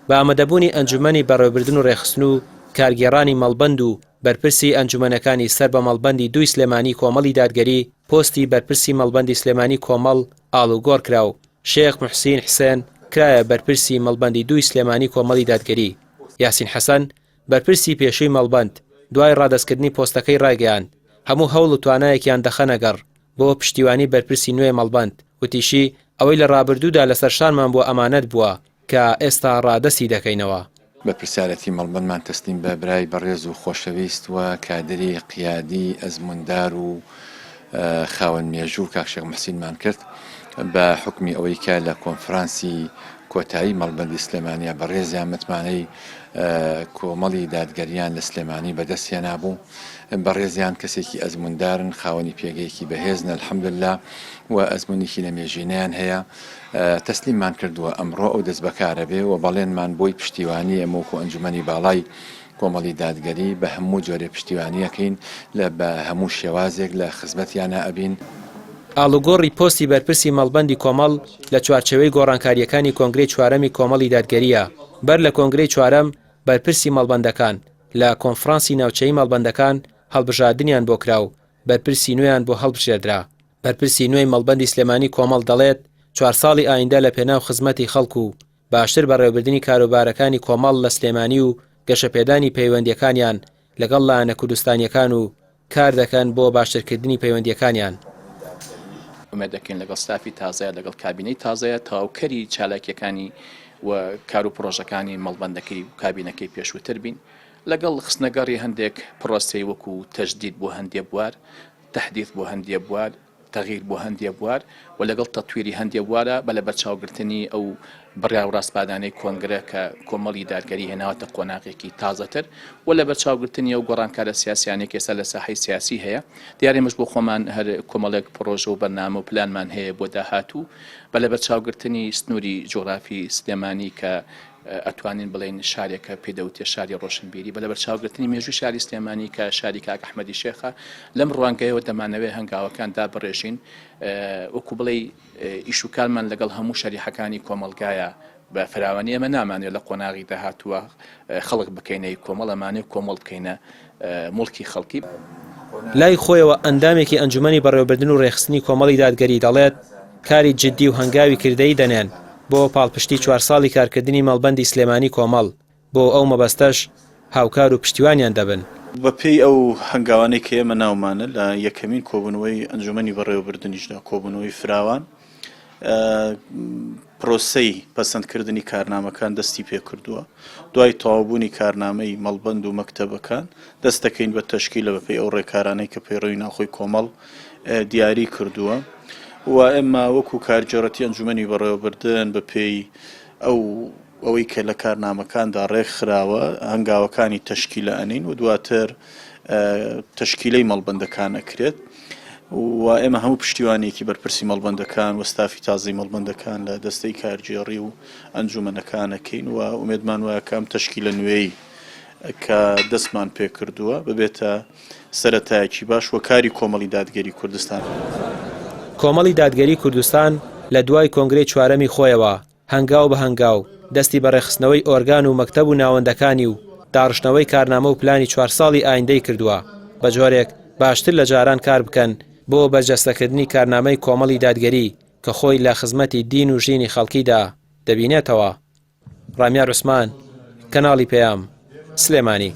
بە ئامادەبوونی ئەنجومەنی بەڕێوەبردن و ڕێخستن و کارگێڕانی مەڵبەند و بەرپرسی ئەنجومەنەکانی سەر بە مەڵبەندی دووی سلێمانی کۆمەڵی دادگەری پۆستی بەرپرسی مەڵبەندی سلێمانی کۆمەڵ ئاڵوگۆڕ کرا و شێخ موحسین حسێن کرایە بەرپرسی مەڵبەندی دووی سلێمانی کۆمەڵی دادگەری. یاسین حەسەن بەرپرسی پێشووی مەڵبەند دوای ڕادەستکردنی پۆستەکەی ڕایگەیاند هەموو هەوڵ و توانایەکیان دەخەنەگەڕ بۆ پشتیوانی بەرپرسی نوێ مەڵبەند وتیشی ئەوەی لە ڕابردوودا لەسەر شانمان بۆ ئەمانەت بووە کە ئێستا ڕادەسی دەکەینەوە. بە پرسیارەتی مەڵبەندمان تەسلیم بە برای بەڕێز و خۆشەویست و کادری قیادی ئەزموندار و خاوەن مێژوو کاک شێخ موحسینمان کرد بە حکمی ئەوەی کە لە کۆنفرانسی کۆتایی مەڵبەندی سلێمانیە بەڕێزیان متمانەی کۆمەڵی دادگەریان لە سلێمانی بەدەستیان نابوو. بەڕێزیان کەسێکی ئەزموندارن، خاوەنی پێگەیەکی بەهێزن الحەمدوللا و ئەزمونێکی لە مێژینەیان هەیە. تەسلیممان کردووە ئەمڕۆ ئەو دەست بەکارە بێ و بەڵێنمان بۆی پشتیوانی ئەمەوکو ئەنجومەنی باڵای کۆمەڵی دادگەری بە هەموو جۆرە پشتیوانیەکەین لە بە هەموو شێوازێک لە خزمەتیانە ئەبین. ئاڵوگۆڕی پۆستی بەرپرسی مەڵبەندی کۆمەڵ لە چوارچەوەی گۆڕانکاریەکانی کۆنگرەی چوارەمی کۆمەڵی دادگەریە. بەر لە کۆنگرەی چوارەم بەرپرسی مەڵبەندەکان لە کۆنفرانسی ناوچەی مەڵبەندەکان هەڵبژاردنیان بۆ کراو، بەرپرسی نوێیان بۆ هەڵبژێردرا. بەرپرسی نوێی مەڵبەندی سلێمانی کۆمەڵ دەڵێت 4 ساڵی ئایندە لە پێناو خزمەتی خەڵکو و باشتر بەڕێوەبردننی کاروبارەکانی کۆمەڵ لە سلێمانی و گەشەپێدانی پەیوەندیەکانیان لەگەڵ لایەنە کوردستانیەکان و کار دەکەن بۆ باشترکردنی پەیوەندیەکانیان. ئومێد دەکەین لەگەڵ ستافی تازەیە لەگەڵ کابینەی تازەیە تاوکەری چالاکیەکانی و کار و پرۆژەکانی مەڵبەندەکەی و کابینەکەی پێشووتر بین لەگەڵ خستنەگەڕی هەندێک پرۆسەی وەکو تەجدید بۆ هەندێک بوار، تەحدیث بۆ هەندێک بوار، تەغییر بۆ هەندێک بوار و لەگەڵ تەطویری هەندێک بوارە بە لە بەرچاوگرتنی ئەو بڕیا و ڕاستپادانەی کۆنگرە کە کۆمەڵی دادگەری هێناوەتە قۆناغێکی تازەتر و لە بەرچاوگرتنی ئەو گۆڕانکارە سیاسیانێک ئێستا لە ساحەی سیاسی هەیە. دیارێمەش بۆ خۆمان هەر کۆمەڵێک پرۆژە و بەرنامە و پلانمان هەیە بۆ داهاتوو بە لە بەرچاوگرتنی سنووری جۆغرافی سلێمانی کە ئەتوانین بڵێن شارێکە پێدەوتێ شاری ڕۆشنبیری بە لە بەرچاوگرتنی مێژووی شاری سلێمانی کە شاری کاک ئەحمەدی شێخە لەم ڕوانگەیەوە دەمانەوێت هەنگاوەکان دابڕێژین وەکو بڵێ ئیشوکارمان لەگەڵ هەموو شەریحەکانی کۆمەلگایە بە فراوانی ئەمە نامانێت لە قۆناغی داهاتووە خەڵک بکەینەی کۆمەڵەمانێ کۆمەڵ بکەینە مڵکی خەڵکی. لای خۆیەوە ئەندامێکی ئەنجومەنی بەڕێوەبردن و ڕێخستنی کۆمەڵی دادگەری دەڵێت کاری جددی و هەنگاوی کردەی دەنێن بۆ پاڵپشتی 4 ساڵی کارکردنی مەڵبەندی سلێمانی کۆمەڵ بۆ ئەو مەبەستەش هاوکار و پشتیوانیان دەبن. بەپێی ئەو هەنگاوانەی کە ئێمە ناومانە لە یەکەمین کۆبوونەوەی ئەنجومەنی بەڕێوەبردنیشدا کۆبوونەوەی فراوان پرۆسەی پەسەندکردنی کارنامەکان دەستی پێ کردووە. دوای تەواوبوونی کارنامەی مەڵبەند و مەکتەبەکان دەست دەکەین بە تەشکیلە بەپێی ئەو ڕێکارانەی کە پەیڕەوی ناوخۆی کۆمەڵ دیاری کردووە و ئێمە وەکو کارجێڕەتی ئەنجومەنی بەڕێوەبردن بەپێی ئەوەی کە لە کارنامەکاندا ڕێکخراوە هەنگاوەکانی تەشکیلە ئەنین و دواتر تەشکیلەی مەڵبەندەکان ئەکرێت و ئێمە هەموو پشتیوانێکی بەرپرسی مەڵبەندەکان و ستافی تازەی مەڵبەندەکان لە دەستەی کارگێڕی و ئەنجومەنەکانەکەین و ئومێدمان وایە کەم تەشکیلە نوێی کە دەستمان پێ کردووە ببێتە سەرەتایەکی باش وە کاری کۆمەڵی دادگەری کوردستان. کۆمەڵی دادگەری کوردستان لە دوای کۆنگرەی چوارەمی خۆیەوە هەنگاو بە هەنگاو دەستی بەڕێخستنەوەی ئۆرگان و مەکتەب و ناوەندەکانی و داڕشتنەوەی کارنامە و پلانی 4 ساڵی ئایندەی کردووە بە جۆرێک باشتر لە جاران کار بکەن بۆ بەرجەستەکردنی کارنامەی کۆمەڵی دادگەری کە خۆی لە خزمەتی دین و ژینی خەڵکیدا دەبینێتەوە. ڕامیار عوسمان، کەناڵی پێام، سلێمانی.